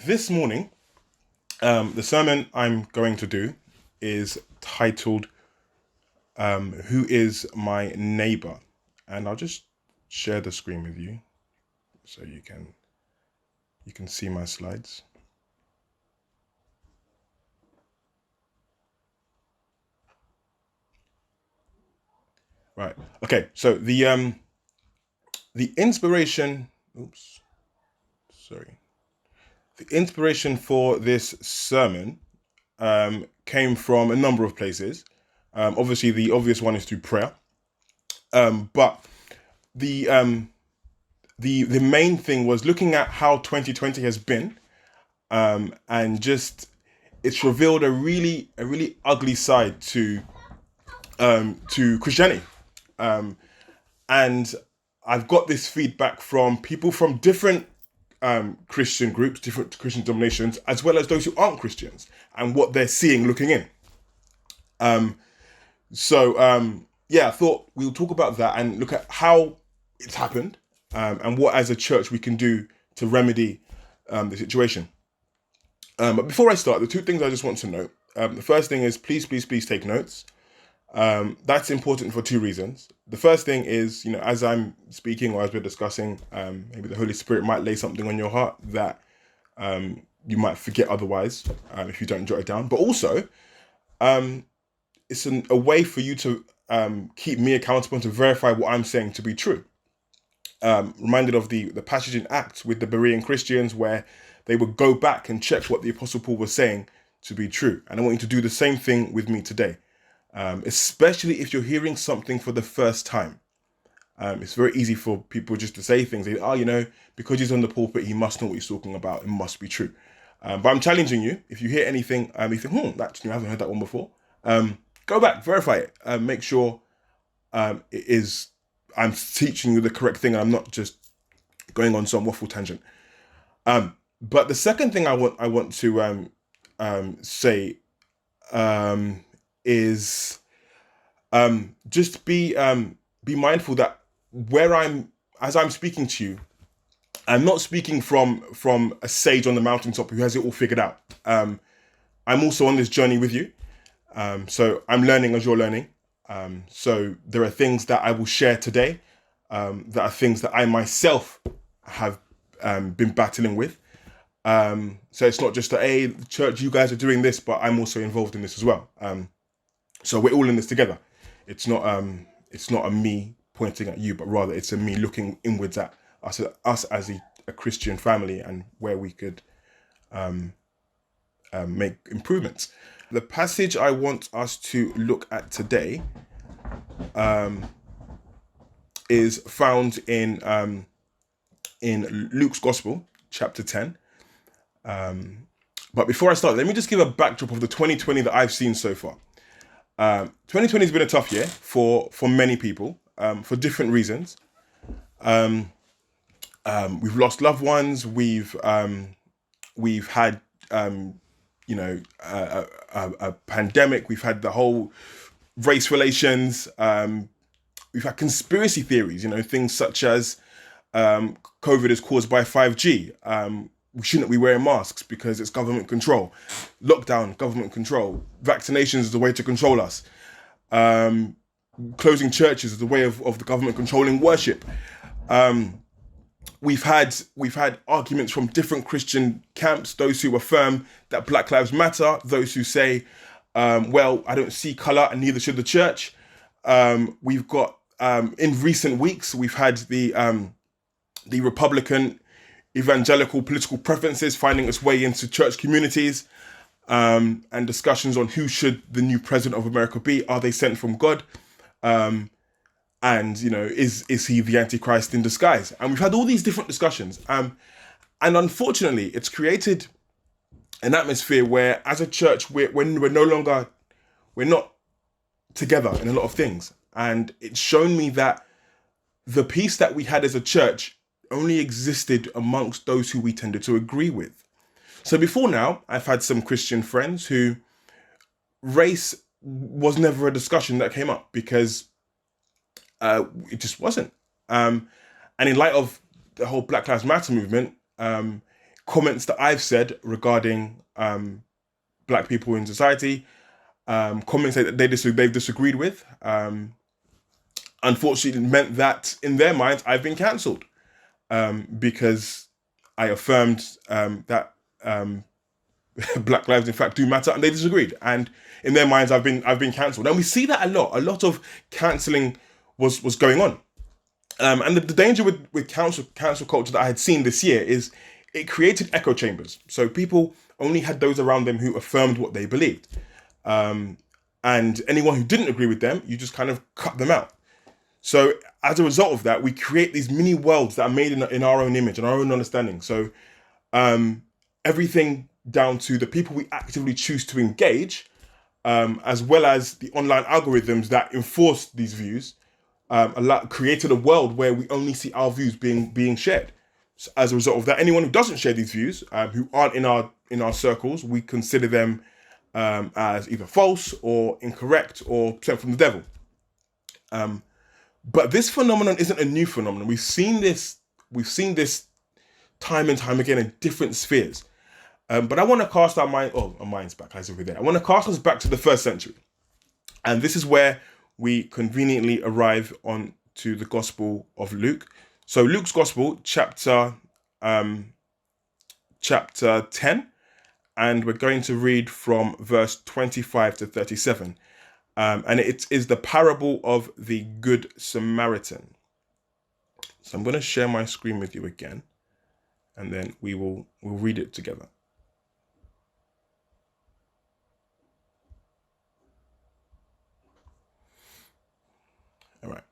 This morning, the sermon I'm going to do is titled "Who is my neighbour?" and I'll just share the screen with you so you can see my slides. Right. Okay. So the inspiration. Oops. Sorry. The inspiration for this sermon came from a number of places. Obviously, the obvious one is through prayer. But the um, the main thing was looking at how 2020 has been, and just it's revealed a really ugly side to Christianity. And I've got this feedback from people from different Christian groups, different Christian denominations, as well as those who aren't Christians, and what they're seeing looking in. Yeah, I thought we'll talk about that and look at how it's happened, and what as a church we can do to remedy the situation. But before I start, the two things I just want to note. The first thing is please take notes. That's important for two reasons. The first thing is, as I'm speaking or as we're discussing, maybe the Holy Spirit might lay something on your heart that you might forget otherwise if you don't jot it down. But also, it's a way for you to keep me accountable and to verify what I'm saying to be true. Reminded of the passage in Acts with the Berean Christians where they would go back and check what the Apostle Paul was saying to be true. And I want you to do the same thing with me today. Especially if you're hearing something for the first time. It's very easy for people just to say things. Because he's on the pulpit, he must know what he's talking about. It must be true. But I'm challenging you. If you hear anything, you think, actually, I haven't heard that one before. Go back, verify it. Make sure it is. I'm teaching you the correct thing, and I'm not just going on some waffle tangent. But the second thing I want to say is just be mindful that as I'm speaking to you, I'm not speaking from a sage on the mountaintop who has it all figured out. I'm also on this journey with you, so I'm learning as you're learning. So there are things that I will share today that are things that I myself have been battling with. So it's not just that, hey, church, you guys are doing this, but I'm also involved in this as well. So we're all in this together. It's not a me pointing at you, but rather it's a me looking inwards at us as a Christian family and where we could make improvements. The passage I want us to look at today is found in Luke's Gospel, chapter 10. But before I start, let me just give a backdrop of the 2020 that I've seen so far. 2020 has been a tough year for many people, for different reasons. We've lost loved ones. We've had a pandemic. We've had the whole race relations. We've had conspiracy theories. Things such as COVID is caused by 5G. We shouldn't be wearing masks because it's government control. Lockdown, government control. Vaccinations is the way to control us. Closing churches is the way of the government controlling worship. We've had arguments from different Christian camps, those who affirm that Black Lives Matter, those who say, I don't see colour and neither should the church. We've got, in recent weeks, we've had the Republican evangelical political preferences finding its way into church communities, and discussions on who should the new president of America be. Are they sent from God? And is he the Antichrist in disguise? And we've had all these different discussions. And unfortunately, it's created an atmosphere where, as a church, we're not together in a lot of things. And it's shown me that the peace that we had as a church only existed amongst those who we tended to agree with. So before now, I've had some Christian friends who race was never a discussion that came up because it just wasn't. And in light of the whole Black Lives Matter movement, comments that I've said regarding black people in society, comments that they've disagreed with, unfortunately meant that in their minds I've been cancelled, because I affirmed that Black lives in fact do matter, and they disagreed, and in their minds I've been cancelled. And we see that a lot of cancelling was going on. And the danger with cancel culture that I had seen this year is it created echo chambers. So people only had those around them who affirmed what they believed. And anyone who didn't agree with them, you just kind of cut them out. So as a result of that, we create these mini worlds that are made in our own image and our own understanding. So everything down to the people we actively choose to engage, as well as the online algorithms that enforce these views, created a world where we only see our views being shared. So as a result of that, anyone who doesn't share these views, who aren't in our circles, we consider them as either false or incorrect or sent from the devil. But this phenomenon isn't a new phenomenon. We've seen this time and time again in different spheres. But I want to cast our minds back, as over there. I want to cast us back to the 1st century. And this is where we conveniently arrive on to the Gospel of Luke. So Luke's Gospel, chapter 10, and we're going to read from verse 25 to 37. And it is the parable of the Good Samaritan. So I'm going to share my screen with you again, and then we'll read it together. All right.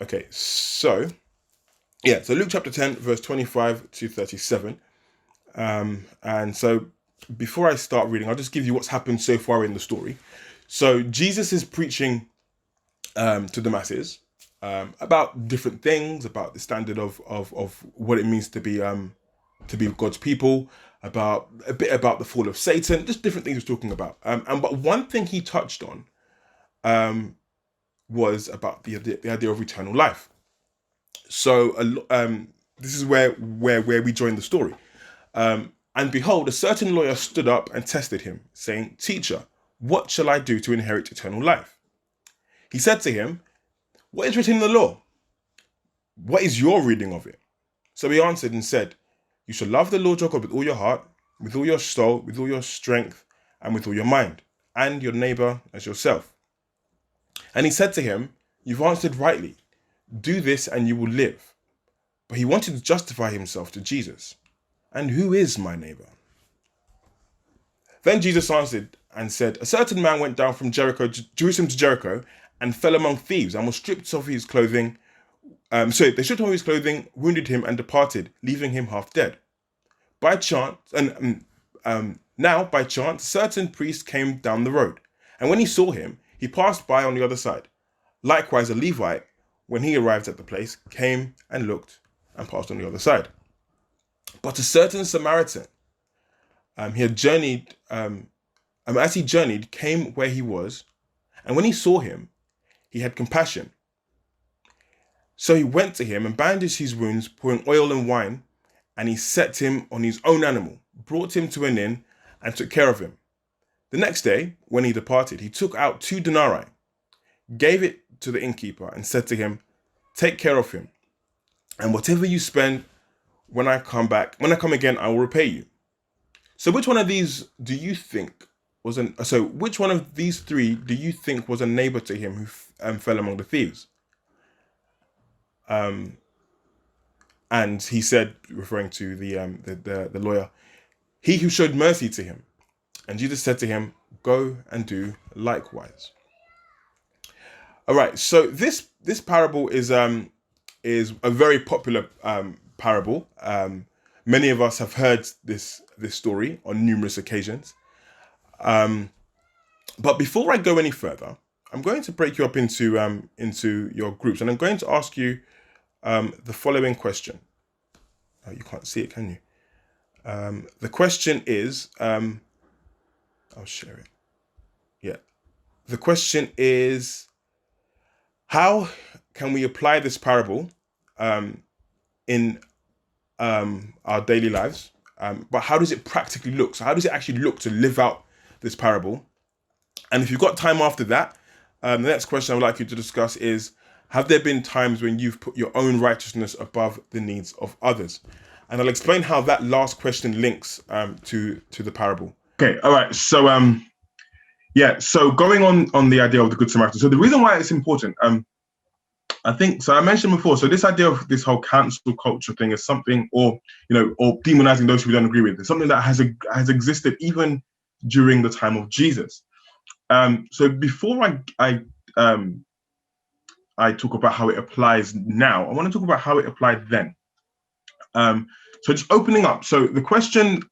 Okay, so Luke chapter 10, verse 25 to 37. And so before I start reading, I'll just give you what's happened so far in the story. So Jesus is preaching to the masses about different things, about the standard of what it means to be God's people, about a bit about the fall of Satan, just different things he's talking about. But one thing he touched on was about the idea of eternal life. So this is where we join the story. And behold, a certain lawyer stood up and tested him, saying, "Teacher, what shall I do to inherit eternal life?" He said to him, "What is written in the law? What is your reading of it?" So he answered and said, "You shall love the Lord your God with all your heart, with all your soul, with all your strength, and with all your mind, and your neighbour as yourself." And he said to him, "You've answered rightly. Do this and you will live." But he wanted to justify himself to Jesus. "And who is my neighbour?" Then Jesus answered and said, "A certain man went down from Jerusalem to Jericho, and fell among thieves, and was stripped of his clothing. They stripped him of his clothing, wounded him, and departed, leaving him half dead. By chance, by chance, a certain priest came down the road, and when he saw him, he passed by on the other side. Likewise, a Levite, when he arrived at the place, came and looked and passed on the other side. But a certain Samaritan, he had journeyed, as he journeyed, came where he was, and when he saw him, he had compassion. So he went to him and bandaged his wounds, pouring oil and wine, and he set him on his own animal, brought him to an inn, and took care of him. The next day, when he departed, he took out 2 denarii, gave it to the innkeeper, and said to him, "Take care of him, and whatever you spend, when I come again, I will repay you." So which one of these do you think was which one of these 3 do you think was a neighbor to him who fell among the thieves? And he said, referring to the lawyer, "He who showed mercy to him." And Jesus said to him, "Go and do likewise." All right. So this parable is a very popular parable. Many of us have heard this story on numerous occasions. But before I go any further, I'm going to break you up into your groups, and I'm going to ask you the following question. Oh, you can't see it, can you? The question is, I'll share it. Yeah. The question is, how can we apply this parable in our daily lives. But how does it practically look? So how does it actually look to live out this parable? And if you've got time after that, the next question I would like you to discuss is, have there been times when you've put your own righteousness above the needs of others? And I'll explain how that last question links to the parable. Okay, all right. So so going on the idea of the Good Samaritan. So the reason why it's important, I think, so I mentioned before, so this idea of this whole cancel culture thing is something, or demonizing those who we don't agree with, is something that has existed even during the time of Jesus. So before I talk about how it applies now, I want to talk about how it applied then. So just opening up. So the question,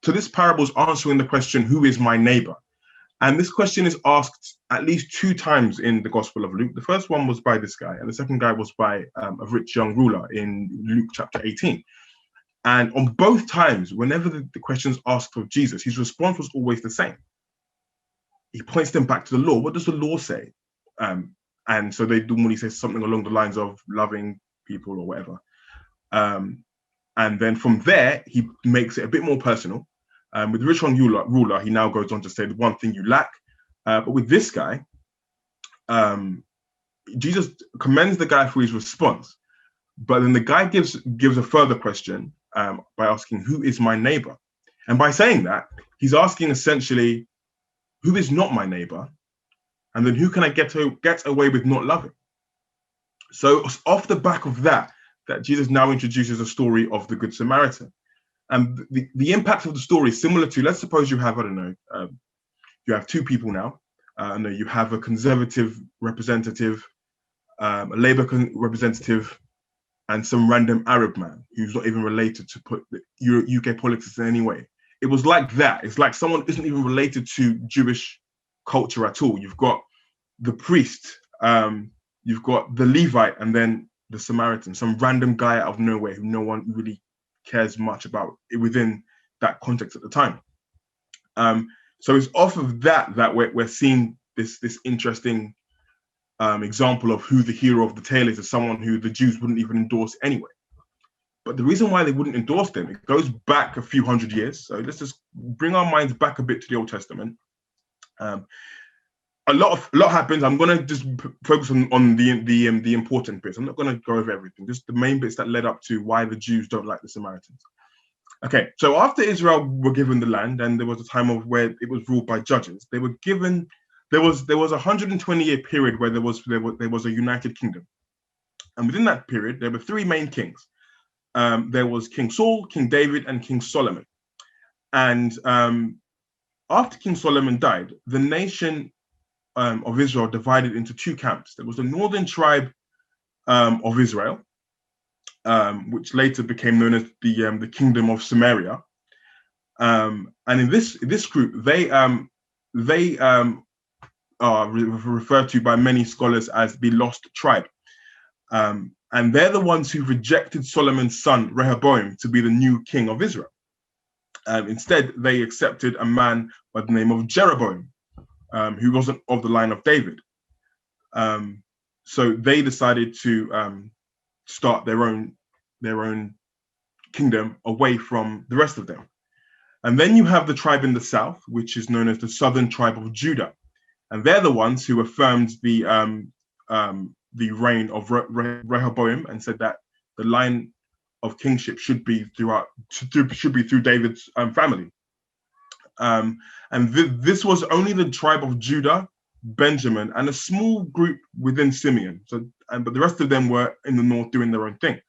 so this parable is answering the question, who is my neighbor? And this question is asked at least 2 times in the Gospel of Luke. The first one was by this guy, and the second guy was by a rich young ruler in Luke chapter 18. And on both times, whenever the question is asked of Jesus, his response was always the same. He points them back to the law. What does the law say? And so they normally say something along the lines of loving people or whatever. And then from there, he makes it a bit more personal. With the rich young ruler, he now goes on to say the one thing you lack. But with this guy, Jesus commends the guy for his response. But then the guy gives a further question by asking, who is my neighbor? And by saying that, he's asking essentially, who is not my neighbor? And then who can I get away with not loving? So off the back of that Jesus now introduces a story of the Good Samaritan. And the impact of the story is similar to, let's suppose you have, you have 2 people now. You have a conservative representative, a Labour representative, and some random Arab man who's not even related to put UK politics in any way. It was like that. It's like someone isn't even related to Jewish culture at all. You've got the priest, you've got the Levite, and then the Samaritan, some random guy out of nowhere who no one really cares much about it within that context at the time. So it's off of that we're seeing this interesting example of who the hero of the tale is someone who the Jews wouldn't even endorse anyway. But the reason why they wouldn't endorse them, it goes back a few hundred years. So let's just bring our minds back a bit to the Old Testament. A lot happens. I'm going to just focus on the important bits. I'm not going to go over everything, just the main bits that led up to why the Jews don't like the Samaritans. Okay, so after Israel were given the land, and there was a time of where it was ruled by judges, they were given, there was a 120-year period where there was a united kingdom. And within that period, there were 3 main kings. There was King Saul, King David, and King Solomon. And after King Solomon died, the nation of Israel divided into 2 camps. There was the northern tribe of Israel, which later became known as the Kingdom of Samaria. And in this group, they are referred to by many scholars as the lost tribe. And they're the ones who rejected Solomon's son, Rehoboam, to be the new king of Israel. Instead, they accepted a man by the name of Jeroboam, who wasn't of the line of David. So they decided to start their own kingdom away from the rest of them. And then you have the tribe in the south, which is known as the southern tribe of Judah. And they're the ones who affirmed the reign of Rehoboam and said that the line of kingship should be through David's family. And this was only the tribe of Judah, Benjamin, and a small group within Simeon. But the rest of them were in the north doing their own thing.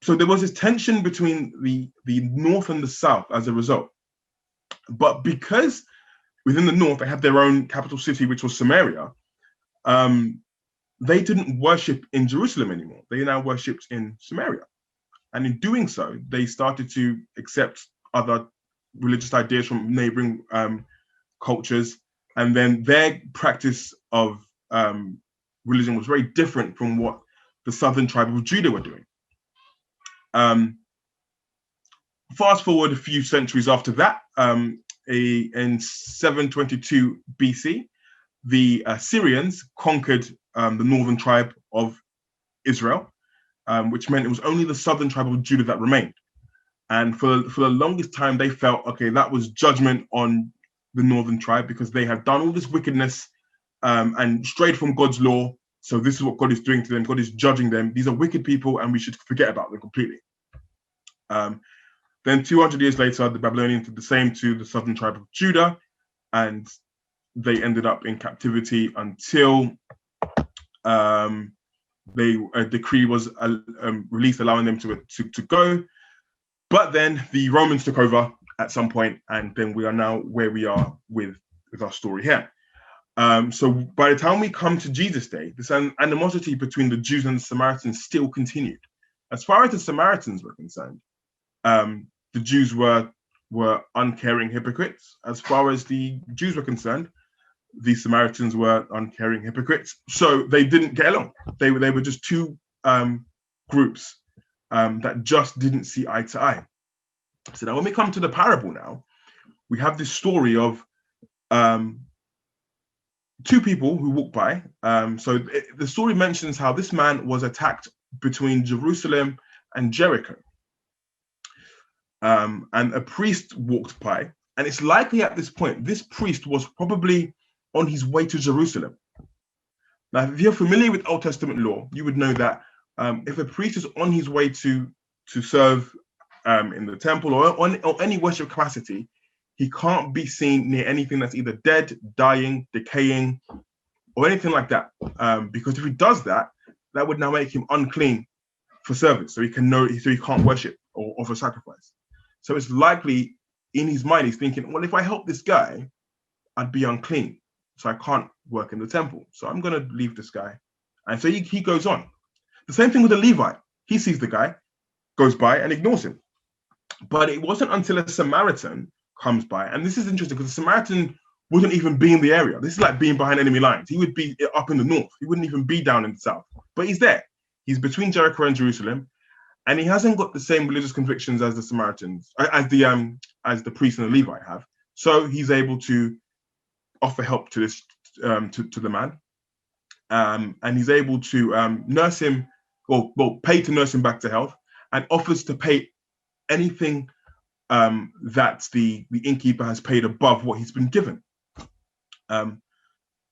So there was this tension between the north and the south as a result. But because within the north they had their own capital city, which was Samaria, they didn't worship in Jerusalem anymore. They now worshipped in Samaria. And in doing so, they started to accept other religious ideas from neighboring cultures. And then their practice of religion was very different from what the southern tribe of Judah were doing. Fast forward a few centuries after that, in 722 BC, the Syrians conquered the northern tribe of Israel. which meant it was only the southern tribe of Judah that remained. And for the longest time, they felt, okay, that was judgment on the northern tribe because they had done all this wickedness and strayed from God's law. So this is what God is doing to them. God is judging them. These are wicked people, and we should forget about them completely. Then 200 years later, the Babylonians did the same to the southern tribe of Judah, and they ended up in captivity until a decree was released allowing them to go. But then the Romans took over at some point, and then we are now where we are with our story here. So by the time we come to Jesus' day, this animosity between the Jews and the Samaritans still continued. As far as the Samaritans were concerned, the Jews were uncaring hypocrites. As far as the Jews were concerned, the Samaritans were uncaring hypocrites. So they didn't get along. They were just two groups that just didn't see eye to eye. So now when we come to the parable now, we have this story of two people who walk by. The story mentions how this man was attacked between Jerusalem and Jericho. And a priest walked by, and it's likely at this point, this priest was probably on his way to Jerusalem. Now, if you're familiar with Old Testament law, you would know that if a priest is on his way to serve in the temple or any worship capacity, he can't be seen near anything that's either dead, dying, decaying, or anything like that. Because if he does that, that would now make him unclean for service, so he can't worship or offer sacrifice. So it's likely in his mind, he's thinking, well, if I help this guy, I'd be unclean. So I can't work in the temple. So I'm going to leave this guy. And so he goes on. The same thing with the Levite. He sees the guy, goes by and ignores him. But it wasn't until a Samaritan comes by. And this is interesting because the Samaritan wouldn't even be in the area. This is like being behind enemy lines. He would be up in the north. He wouldn't even be down in the south. But he's there. He's between Jericho and Jerusalem. And he hasn't got the same religious convictions as the Samaritans, as the priest and the Levite have. So he's able to offer help to this to the man, and he's able to nurse him, well, pay to nurse him back to health, and offers to pay anything that the innkeeper has paid above what he's been given.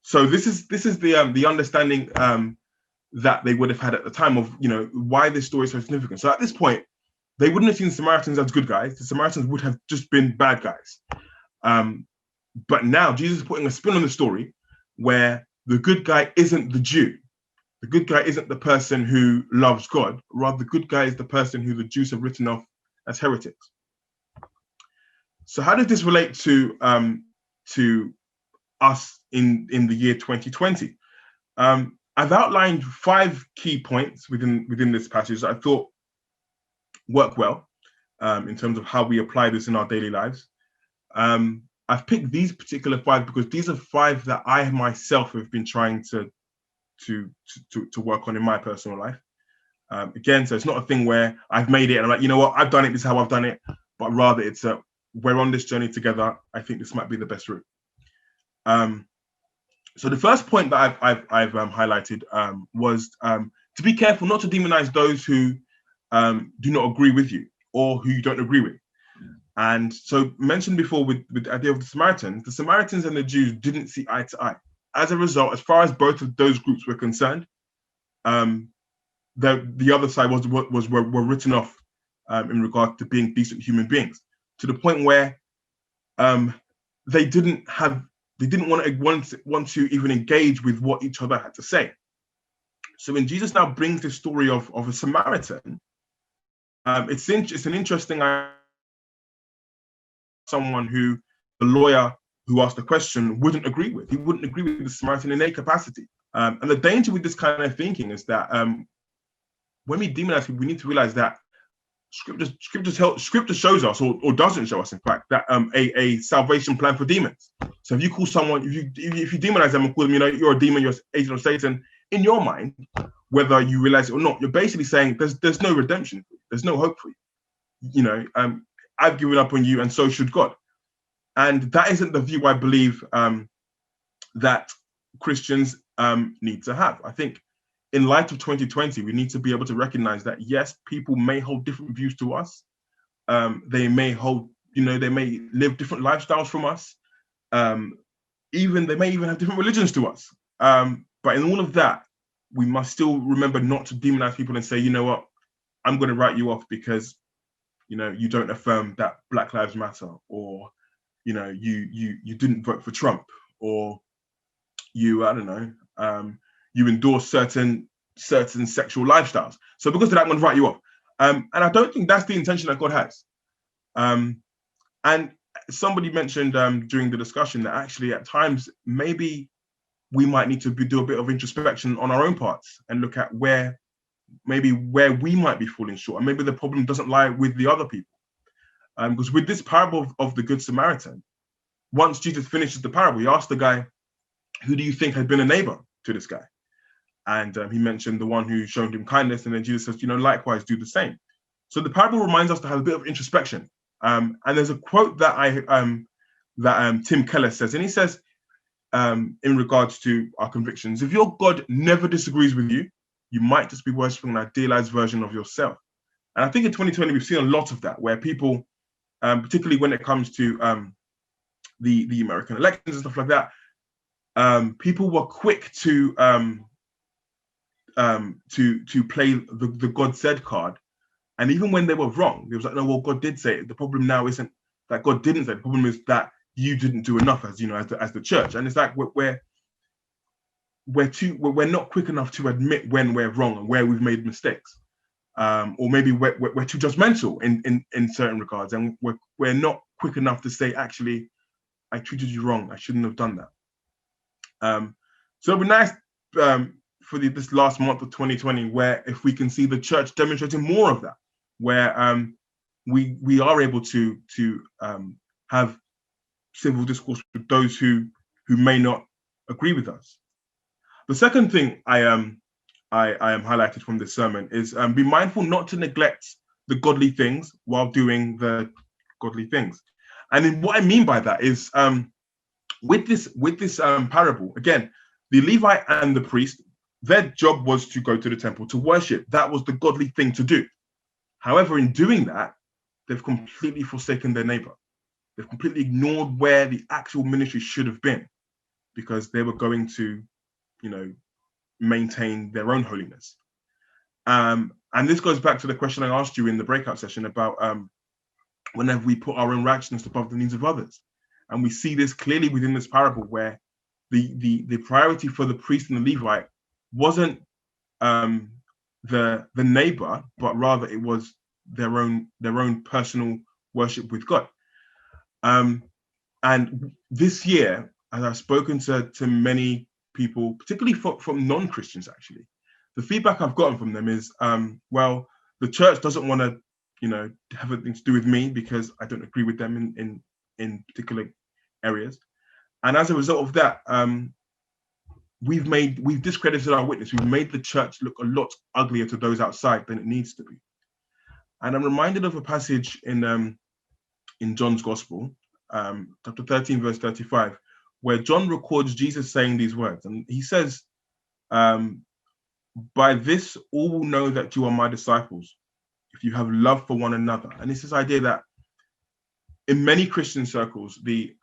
So this is the understanding that they would have had at the time of, why this story is so significant. So at this point, they wouldn't have seen the Samaritans as good guys. The Samaritans would have just been bad guys. But now Jesus is putting a spin on the story where the good guy isn't the Jew. The good guy isn't the person who loves God. Rather, the good guy is the person who the Jews have written off as heretics. So how does this relate to us in the year 2020? I've outlined 5 key points within this passage that I thought work well in terms of how we apply this in our daily lives. I've picked these particular 5 because these are 5 that I myself have been trying to work on in my personal life. Again, so it's not a thing where I've made it and I'm like, you know what, I've done it, this is how I've done it, but rather it's we're on this journey together. I think this might be the best route. So the first point that I've highlighted was to be careful not to demonize those who do not agree with you or who you don't agree with. And so mentioned before with the idea of the Samaritans and the Jews didn't see eye to eye. As a result, as far as both of those groups were concerned, the other side were written off in regard to being decent human beings, to the point where they didn't want to even engage with what each other had to say. So when Jesus now brings this story of a Samaritan, it's an interesting someone who the lawyer who asked the question wouldn't agree with. He wouldn't agree with the Samaritan in any capacity. And the danger with this kind of thinking is that when we demonize people, we need to realize that Scripture shows us, or doesn't show us, in fact, that a salvation plan for demons. So if you call someone, if you demonize them and call them, you're a demon, you're an agent of Satan, in your mind, whether you realize it or not, you're basically saying there's no redemption, there's no hope for you. I've given up on you, and so should God. And that isn't the view I believe that Christians need to have. I think in light of 2020, we need to be able to recognize that, yes, people may hold different views to us. They may hold, they may live different lifestyles from us. They may even have different religions to us. But in all of that, we must still remember not to demonize people and say, you know what, I'm going to write you off because, you don't affirm that Black Lives Matter, or, you didn't vote for Trump, or you, I don't know, you endorse certain sexual lifestyles. So because of that, I'm going to write you off. And I don't think that's the intention that God has. And somebody mentioned during the discussion that actually at times maybe we might need to do a bit of introspection on our own parts and look at where we might be falling short, and maybe the problem doesn't lie with the other people. Because with this parable of the Good Samaritan, once Jesus finishes the parable, he asked the guy, who do you think had been a neighbor to this guy? And he mentioned the one who showed him kindness, and then Jesus says, likewise do the same. So the parable reminds us to have a bit of introspection. And there's a quote that Tim Keller says, and he says, in regards to our convictions, if your God never disagrees with you, you might just be worshiping an idealized version of yourself. And I think in 2020, we've seen a lot of that, where people, particularly when it comes to the American elections and stuff like that, people were quick to play the God said card. And even when they were wrong, it was like, no, well, God did say it. The problem now isn't that God didn't say it. The problem is that you didn't do enough, as the church. And it's like we're not quick enough to admit when we're wrong and where we've made mistakes, or maybe we're too judgmental in certain regards, and we're not quick enough to say, actually, I treated you wrong. I shouldn't have done that. So it'd be nice for this last month of 2020, where if we can see the church demonstrating more of that, where we are able to have civil discourse with those who may not agree with us. The second thing I am highlighted from this sermon is be mindful not to neglect the godly things while doing the godly things. And then what I mean by that is with this parable, again, the Levite and the priest, their job was to go to the temple to worship. That was the godly thing to do. However, in doing that, they've completely forsaken their neighbor. They've completely ignored where the actual ministry should have been, because they were going to, maintain their own holiness. And this goes back to the question I asked you in the breakout session about whenever we put our own righteousness above the needs of others. And we see this clearly within this parable, where the priority for the priest and the Levite wasn't the neighbor, but rather it was their own personal worship with God. And this year, as I've spoken to many people, particularly from non-Christians, actually, the feedback I've gotten from them is, well, the church doesn't want to, have anything to do with me because I don't agree with them in particular areas. And as a result of that, we've discredited our witness. We've made the church look a lot uglier to those outside than it needs to be. And I'm reminded of a passage in John's Gospel, chapter 13, verse 35, where John records Jesus saying these words. And he says, by this all will know that you are my disciples, if you have love for one another. And it's this idea that in many Christian circles, the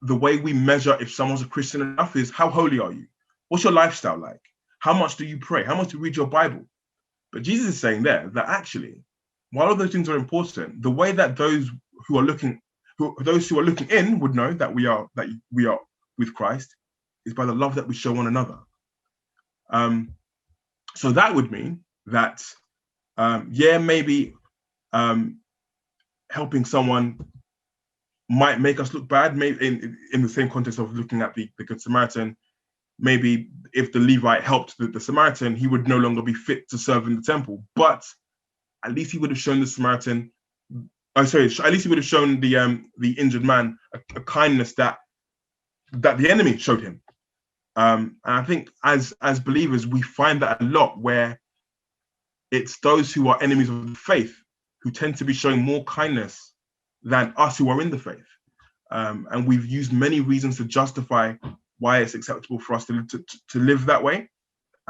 way we measure if someone's a Christian enough is, how holy are you? What's your lifestyle like? How much do you pray? How much do you read your Bible? But Jesus is saying there that actually, while all those things are important, the way that those who are looking in would know that we are with Christ is by the love that we show one another. So that would mean that, maybe helping someone might make us look bad, maybe in the same context of looking at the Good Samaritan. Maybe if the Levite helped the Samaritan, he would no longer be fit to serve in the temple. But at least he would have shown the Samaritan, at least he would have shown the injured man a kindness that the enemy showed him. And I think as believers, we find that a lot, where it's those who are enemies of the faith who tend to be showing more kindness than us who are in the faith. And we've used many reasons to justify why it's acceptable for us to live that way.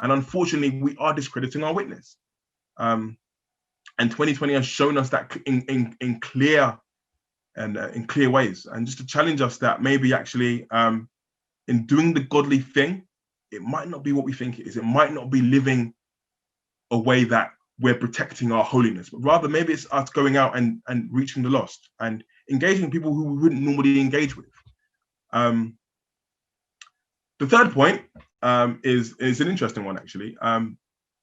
And unfortunately, we are discrediting our witness. And 2020 has shown us that in clear ways, and just to challenge us that maybe actually in doing the godly thing, it might not be what we think it is. It might not be living a way that we're protecting our holiness, but rather maybe it's us going out and reaching the lost and engaging people who we wouldn't normally engage with. The third point is an interesting one, actually, and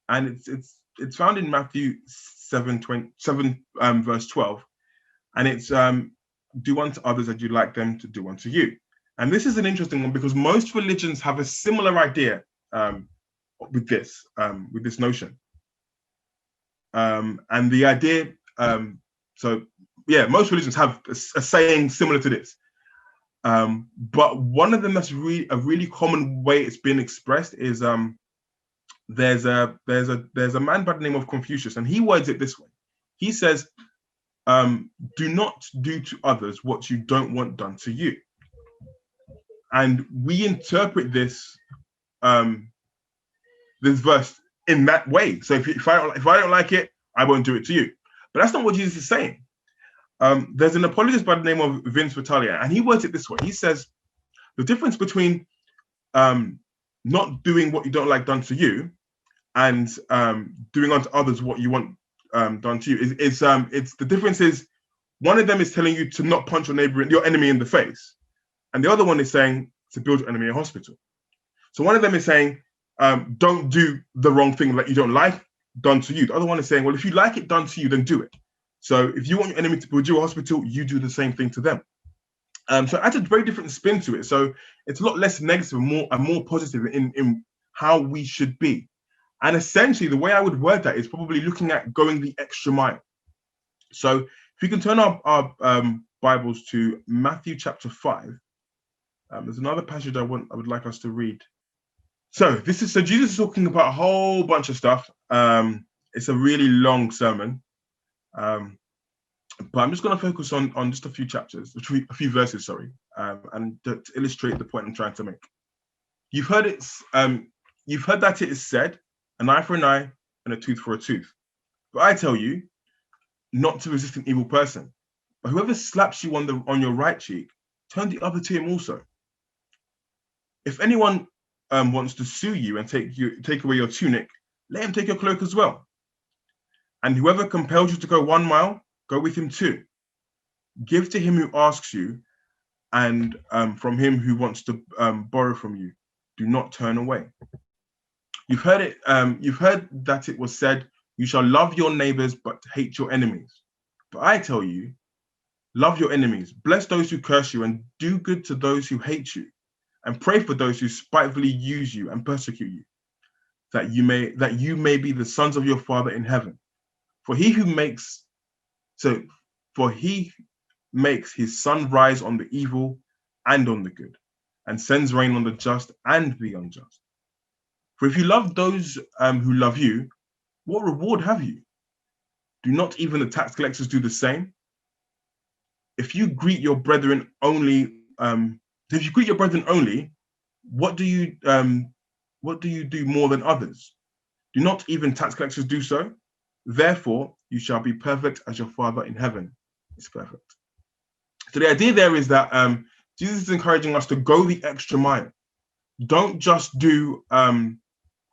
it's found in Matthew 7 verse 12, and it's do unto others as you'd like them to do unto you. And this is an interesting one because most religions have a similar idea with this notion. And the idea, most religions have a saying similar to this. But one of them that's a really common way it's been expressed is there's a man by the name of Confucius, and he words it this way. He says, do not do to others what you don't want done to you. And we interpret this verse in that way. So if I don't like it, I won't do it to you. But that's not what Jesus is saying. There's an apologist by the name of Vince Vitalia, and he words it this way. He says, the difference between not doing what you don't like done to you and doing unto others what you want done to you is the difference is one of them is telling you to not punch your enemy in the face, and the other one is saying to build your enemy a hospital. So one of them is saying, don't do the wrong thing that you don't like done to you. The other one is saying, well, if you like it done to you, then do it. So if you want your enemy to build you a hospital, you do the same thing to them. So it adds a very different spin to it. So it's a lot less negative and more positive in how we should be. And essentially, the way I would word that is probably looking at going the extra mile. So if you can turn our Bibles to Matthew chapter 5, there's another passage I would like us to read. So Jesus is talking about a whole bunch of stuff. It's a really long sermon, but I'm just going to focus on just a few chapters, a few verses, sorry, and to illustrate the point I'm trying to make. You've heard that it is said, an eye for an eye and a tooth for a tooth. But I tell you, not to resist an evil person. But whoever slaps you on your right cheek, turn the other to him also. If anyone wants to sue you and take away your tunic, let him take your cloak as well. And whoever compels you to go 1 mile, go with him 2. Give to him who asks you, and from him who wants to borrow from you, do not turn away. You've heard that it was said, you shall love your neighbors, but hate your enemies. But I tell you, love your enemies, bless those who curse you, and do good to those who hate you, and pray for those who spitefully use you and persecute you, that you may be the sons of your Father in heaven. For he makes his sun rise on the evil and on the good, and sends rain on the just and the unjust. For if you love those who love you, what reward have you? Do not even the tax collectors do the same? If you greet your brethren only, what do you do more than others? Do not even tax collectors do so? Therefore, you shall be perfect as your Father in heaven is perfect. So the idea there is that Jesus is encouraging us to go the extra mile. Don't just do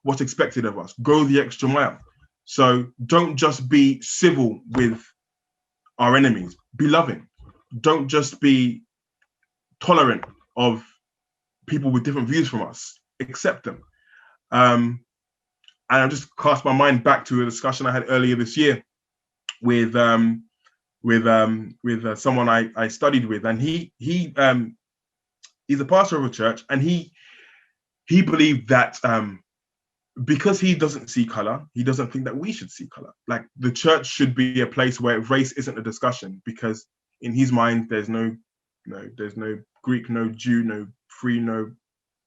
what's expected of us. Go the extra mile. So don't just be civil with our enemies. Be loving. Don't just be tolerant of people with different views from us. Accept them. And I just cast my mind back to a discussion I had earlier this year with someone I studied with, and he's a pastor of a church, and he believed that because he doesn't see color, he doesn't think that we should see color. Like the church should be a place where race isn't a discussion, because in his mind there's no Greek, no Jew, no free, no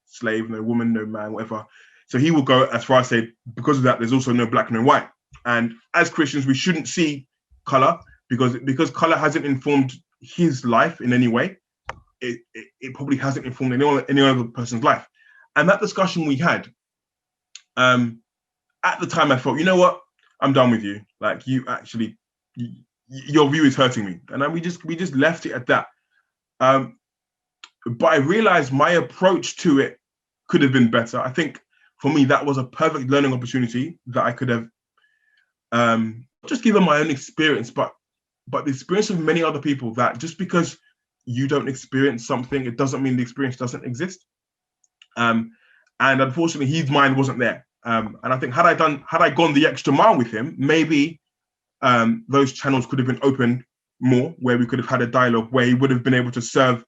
slave, no woman, no man, whatever. So he will go as far as say, because of that, there's also no black, no white. And as Christians, we shouldn't see color because color hasn't informed his life in any way. It probably hasn't informed any other person's life. And that discussion we had, At the time, I thought, you know what, I'm done with you. Like, your view is hurting me, and then we just left it at that. But I realized my approach to it could have been better. I think for me, that was a perfect learning opportunity that I could have just given my own experience, but the experience of many other people, that just because you don't experience something, it doesn't mean the experience doesn't exist. And unfortunately, his mind wasn't there. And I think had I gone the extra mile with him, maybe those channels could have been opened more, where we could have had a dialogue where he would have been able to serve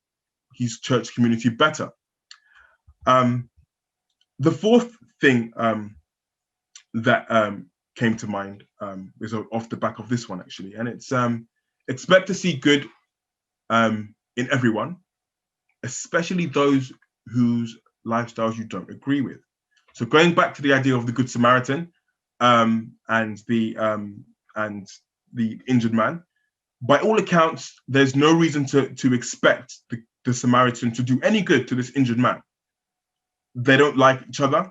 his church community better. The fourth thing that came to mind is off the back of this one, actually, and it's expect to see good in everyone, especially those whose lifestyles you don't agree with. So going back to the idea of the Good Samaritan and the injured man, by all accounts, there's no reason to expect the Samaritan to do any good to this injured man. They don't like each other,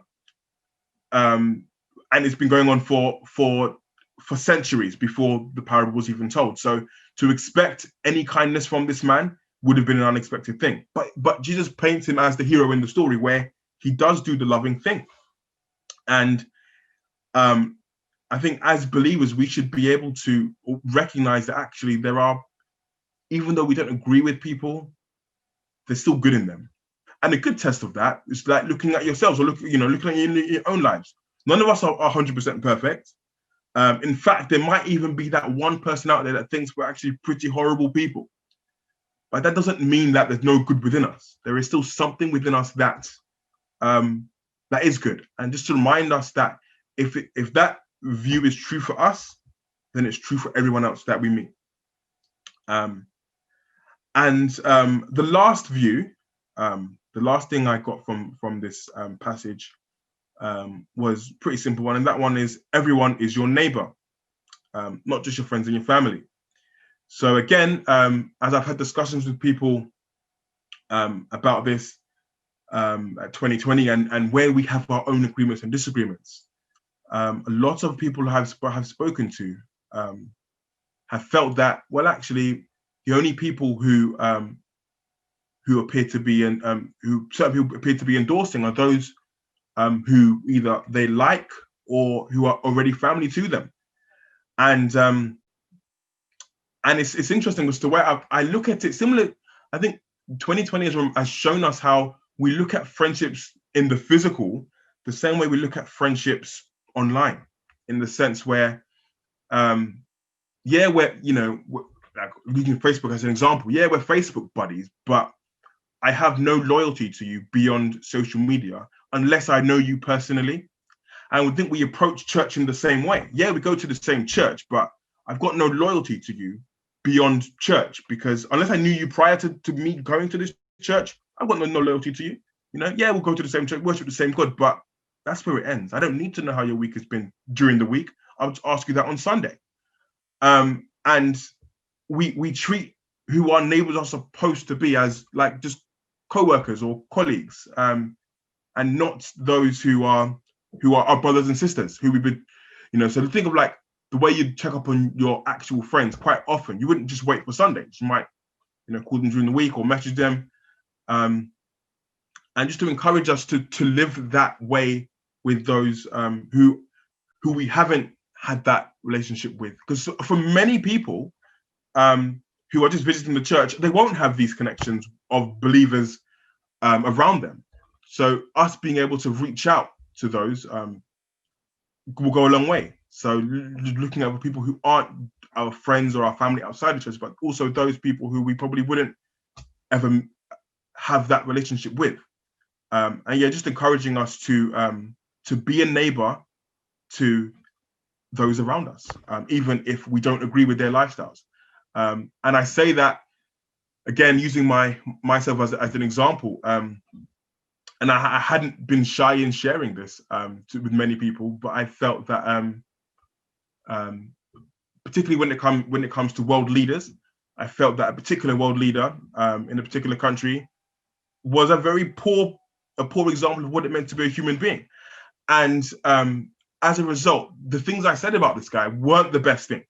and it's been going on for centuries before the parable was even told. So to expect any kindness from this man would have been an unexpected thing. But Jesus paints him as the hero in the story, where he does do the loving thing. And I think as believers, we should be able to recognize that actually there are, even though we don't agree with people, there's still good in them. And a good test of that is like looking at yourselves, or looking at your own lives. None of us are 100% perfect. In fact, there might even be that one person out there that thinks we're actually pretty horrible people. But that doesn't mean that there's no good within us. There is still something within us that is good. And just to remind us that if that view is true for us, then it's true for everyone else that we meet. The last view, the last thing I got from this passage was pretty simple one, and that one is everyone is your neighbor, not just your friends and your family. So again, as I've had discussions with people about this at 2020 and where we have our own agreements and disagreements, a lot of people have spoken to have felt that, well, actually, the only people who appear to be who certain people appear to be endorsing are those who either they like or who are already family to them. And it's interesting as to where I look at it similar. I think 2020 has shown us how we look at friendships in the physical the same way we look at friendships online, in the sense where, we're like using Facebook as an example. Yeah, we're Facebook buddies, but I have no loyalty to you beyond social media unless I know you personally. I would think we approach church in the same way. Yeah, we go to the same church, but I've got no loyalty to you beyond church, because unless I knew you prior to me going to this church, I've got no loyalty to you. Yeah, we'll go to the same church, worship the same God, but that's where it ends. I don't need to know how your week has been during the week. I'll just ask you that on Sunday. And we treat who our neighbors are supposed to be as like just co-workers or colleagues, and not those who are our brothers and sisters who we've been, so think of like the way you check up on your actual friends. Quite often you wouldn't just wait for Sundays. You might call them during the week or message them, and just to encourage us to live that way with those who we haven't had that relationship with. Because for many people who are just visiting the church, they won't have these connections of believers around them. So us being able to reach out to those will go a long way. So looking at people who aren't our friends or our family outside the church, but also those people who we probably wouldn't ever have that relationship with. And just encouraging us to be a neighbor to those around us, even if we don't agree with their lifestyles. And I say that again, using myself as an example. And I hadn't been shy in sharing this with many people, but I felt that particularly when it comes to world leaders, I felt that a particular world leader in a particular country was a very poor example of what it meant to be a human being. And as a result, the things I said about this guy weren't the best things.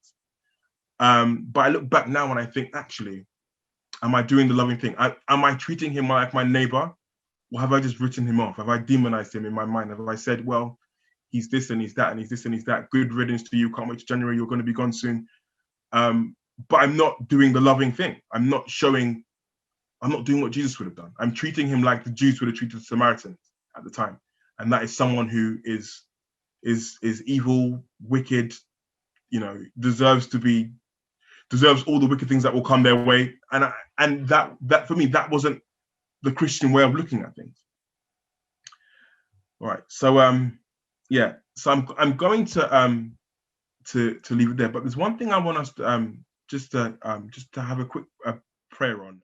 But I look back now and I think, actually, am I doing the loving thing? Am I treating him like my neighbor? Or have I just written him off? Have I demonized him in my mind? Have I said, well, he's this and he's that and he's this and he's that. Good riddance to you. Can't wait to January. You're going to be gone soon. But I'm not doing the loving thing. I'm not doing what Jesus would have done. I'm treating him like the Jews would have treated the Samaritans at the time. And that is someone who is evil, wicked, deserves all the wicked things that will come their way. And that for me, that wasn't the Christian way of looking at things. All right. So So I'm going to leave it there. But there's one thing I want us to just to have a quick prayer on.